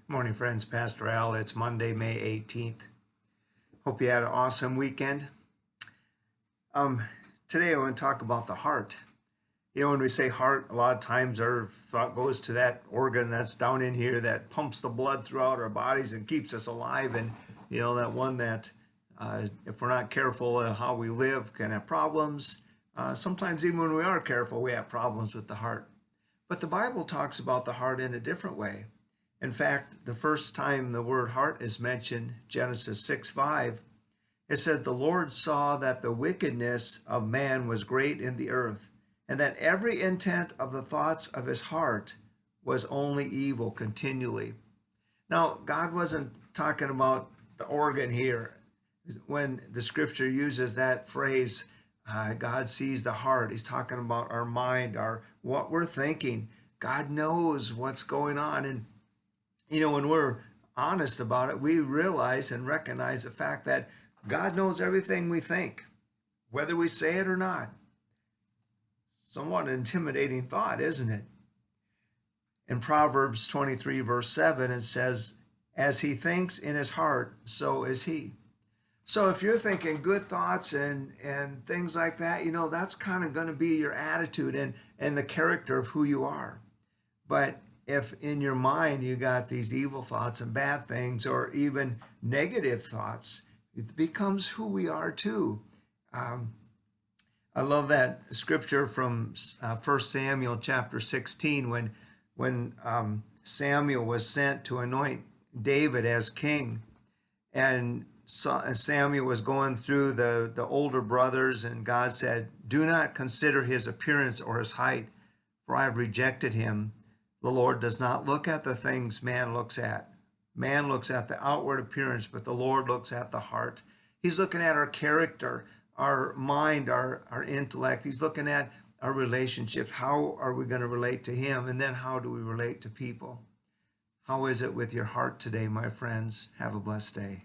Morning, friends. Pastor Al. It's Monday, May 18th. Hope you had an awesome weekend. Today I want to talk about the heart. When we say heart, a lot of times our thought goes to that organ that's down in here that pumps the blood throughout our bodies and keeps us alive. And, that one that if we're not careful how we live can have problems. Sometimes even when we are careful, we have problems with the heart. But the Bible talks about the heart in a different way. In fact, the first time the word heart is mentioned, Genesis 6:5, it says, "The Lord saw that the wickedness of man was great in the earth, and that every intent of the thoughts of his heart was only evil continually." Now, God wasn't talking about the organ here. When the scripture uses that phrase, God sees the heart, he's talking about our mind, what we're thinking. God knows what's going on. And when we're honest about it, we realize and recognize the fact that God knows everything we think, whether we say it or not. Somewhat an intimidating thought, isn't it? In Proverbs 23, verse 7, it says, "As he thinks in his heart, so is he." So if you're thinking good thoughts and things like that, that's kind of going to be your attitude and the character of who you are. But if in your mind you got these evil thoughts and bad things or even negative thoughts, it becomes who we are too. I love that scripture from 1 Samuel chapter 16 when Samuel was sent to anoint David as king. And Samuel was going through the older brothers, and God said, "Do not consider his appearance or his height, for I have rejected him. The Lord does not look at the things man looks at. Man looks at the outward appearance, but the Lord looks at the heart." He's looking at our character, our mind, our intellect. He's looking at our relationships. How are we going to relate to him? And then how do we relate to people? How is it with your heart today, my friends? Have a blessed day.